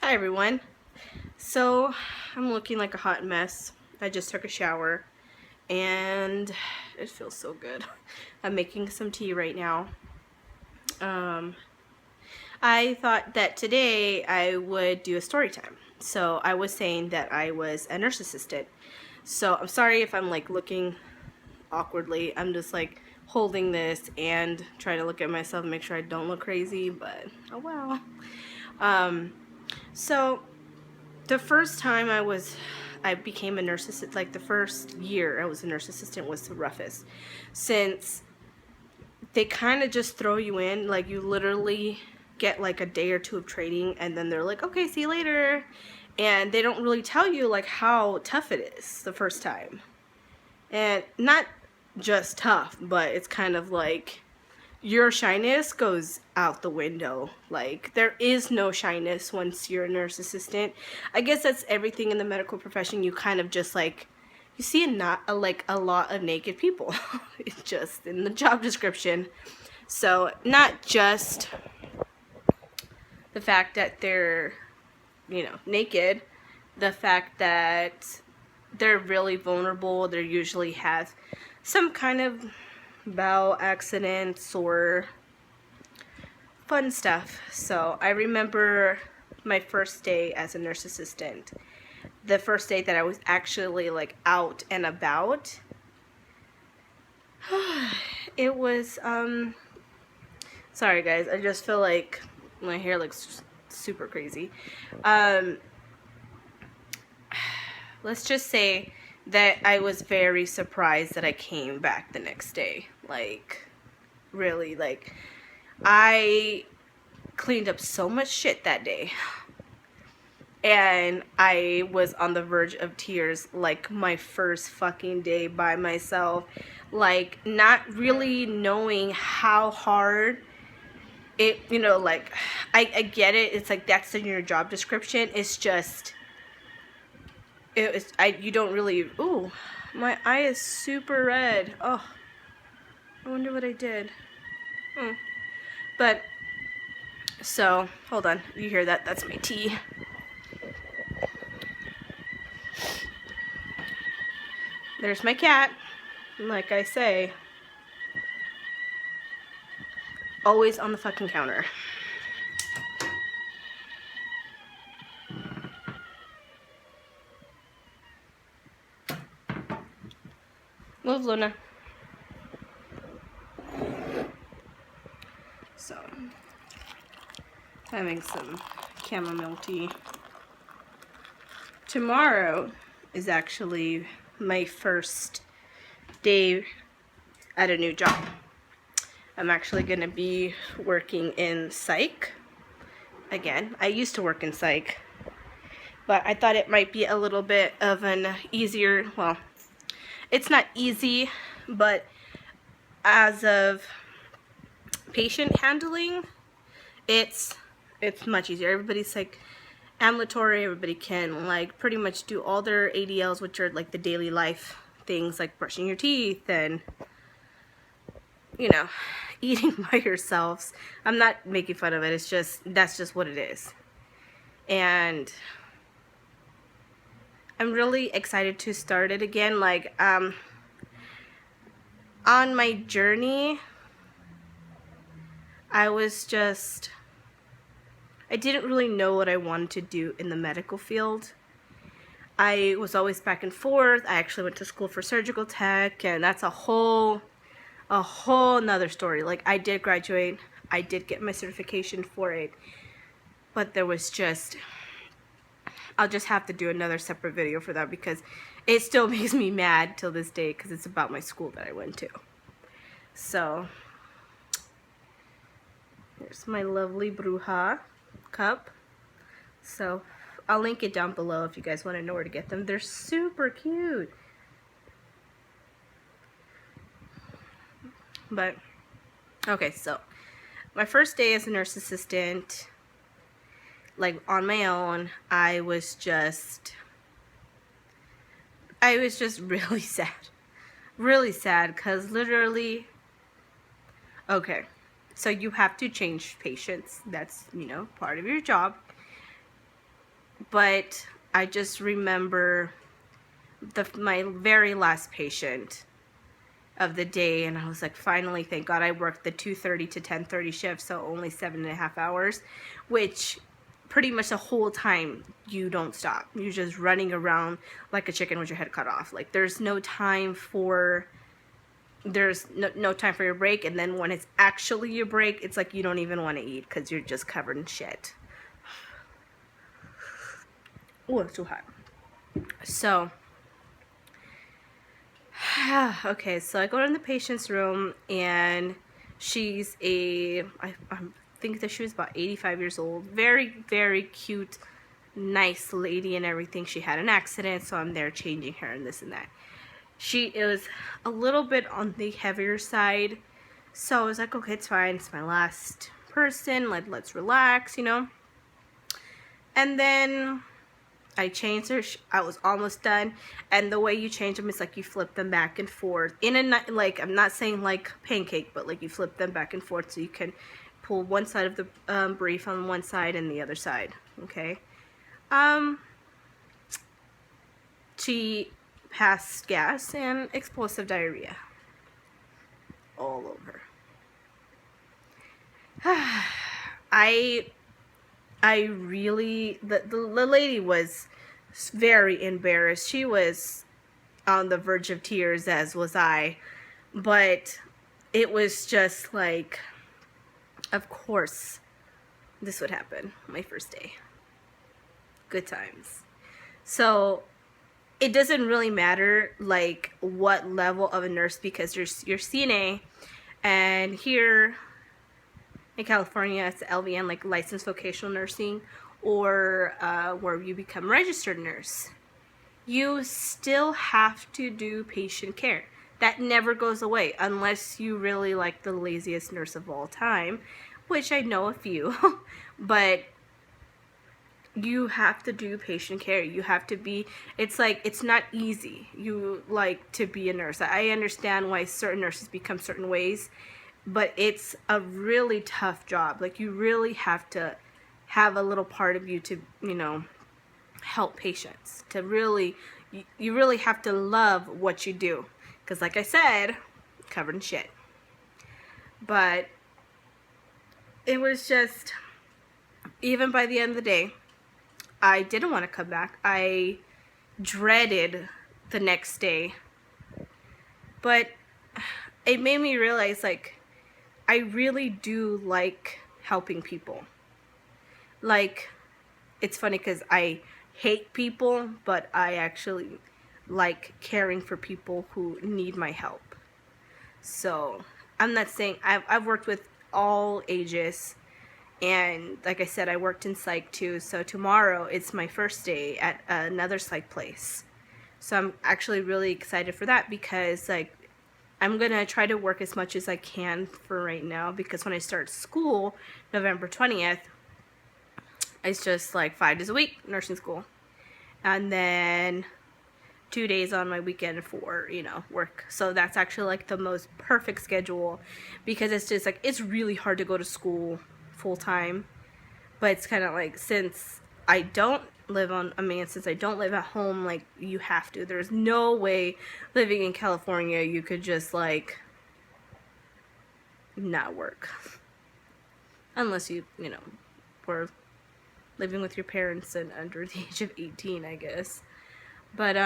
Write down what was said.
Hi everyone. So I'm looking like a hot mess. I just took a shower and it feels so good. I'm making some tea right now. I thought that today I would do a story time. So I was saying that I was a nurse assistant. So I'm sorry if I'm like looking awkwardly. I'm just like holding this and trying to look at myself and make sure I don't look crazy, but oh well. So the first time I became a nurse assistant, like the first year I was a nurse assistant was the roughest, since they kind of just throw you in, like you literally get like a day or two of training and then they're like, okay, see you later. And they don't really tell you like how tough it is the first time. And not just tough, but it's kind of like your shyness goes out the window. Like, there is no shyness once you're a nurse assistant. I guess that's everything in the medical profession. You kind of just like, you see a lot of naked people. It's just in the job description. So not just the fact that they're, naked, the fact that they're really vulnerable. They usually have some kind of bowel accidents or fun stuff. So I remember my first day as a nurse assistant, the first day that I was actually like out and about. It was sorry guys, I just feel like my hair looks super crazy. Let's just say that I was very surprised that I came back the next day. Like, really, like, I cleaned up so much shit that day. And I was on the verge of tears, like, my first fucking day by myself. Like, not really knowing how hard it, like, I get it. It's like, that's in your job description. It's just, you don't really, ooh, my eye is super red. Oh, I wonder what I did. But, so, hold on, you hear that? That's my tea. There's my cat. Like I say, always on the fucking counter. Move, Luna. So, having some chamomile tea. Tomorrow is actually my first day at a new job. I'm actually going to be working in psych. Again, I used to work in psych, but I thought it might be a little bit of an easier, well, it's not easy, but as of patient handling, it's much easier. Everybody's like ambulatory. Everybody can like pretty much do all their ADLs, which are like the daily life things, like brushing your teeth and eating by yourselves. I'm not making fun of it. It's just, that's just what it is. And I'm really excited to start it again. Like, on my journey, I didn't really know what I wanted to do in the medical field. I was always back and forth. I actually went to school for surgical tech, and that's a whole nother story. Like, I did graduate. I did get my certification for it. But there was just, I'll just have to do another separate video for that because it still makes me mad till this day because it's about my school that I went to. So, here's my lovely Bruja cup. So, I'll link it down below if you guys want to know where to get them. They're super cute. But, okay, so, my first day as a nurse assistant, like, on my own, I was just really sad. Really sad, because literally, okay, so you have to change patients. That's, part of your job. But I just remember my very last patient of the day, and I was like, finally, thank God I worked the 2:30 to 10:30 shift, so only 7.5 hours, which pretty much the whole time you don't stop. You're just running around like a chicken with your head cut off. Like there's no time for no time for your break, and then when it's actually your break, it's like you don't even want to eat because you're just covered in shit. Oh, it's too hot. So okay, so I go in the patient's room, and she's I think that she was about 85 years old. Very, very cute, nice lady and everything. She had an accident, so I'm there changing her and this and that. It was a little bit on the heavier side, so I was like, okay, it's fine. It's my last person. Let's relax, you know. And then I changed her. I was almost done, and the way you change them is like you flip them back and forth in a, like, I'm not saying like pancake, but like you flip them back and forth so you can pull one side of the brief on one side and the other side. Okay. She passed gas and explosive diarrhea all over. I really, the lady was very embarrassed. She was on the verge of tears, as was I. But it was just like, of course, this would happen my first day. Good times. So it doesn't really matter like what level of a nurse, because you're CNA, and here in California, it's LVN, like licensed vocational nursing, or where you become registered nurse. You still have to do patient care. That never goes away unless you really like the laziest nurse of all time, which I know a few, but you have to do patient care. You have to be, it's like, it's not easy. You like to be a nurse. I understand why certain nurses become certain ways, but it's a really tough job. Like you really have to have a little part of you to, you know, help patients, to really, you really have to love what you do, because like I said, covered in shit. But it was just, even by the end of the day, I didn't want to come back. I dreaded the next day, but it made me realize, like, I really do like helping people. Like, it's funny because I hate people, but I actually like caring for people who need my help. So I'm not saying, I've worked with all ages, and like I said, I worked in psych too. So tomorrow it's my first day at another psych place. So I'm actually really excited for that, because like I'm gonna try to work as much as I can for right now, because when I start school November 20th, it's just like 5 days a week nursing school, and then 2 days on my weekend for, you know, work. So that's actually like the most perfect schedule, because it's just like, it's really hard to go to school full time, but it's kind of like, since I don't live since I don't live at home, like, you have to. There's no way living in California you could just like not work, unless you know, were living with your parents and under the age of 18, I guess. But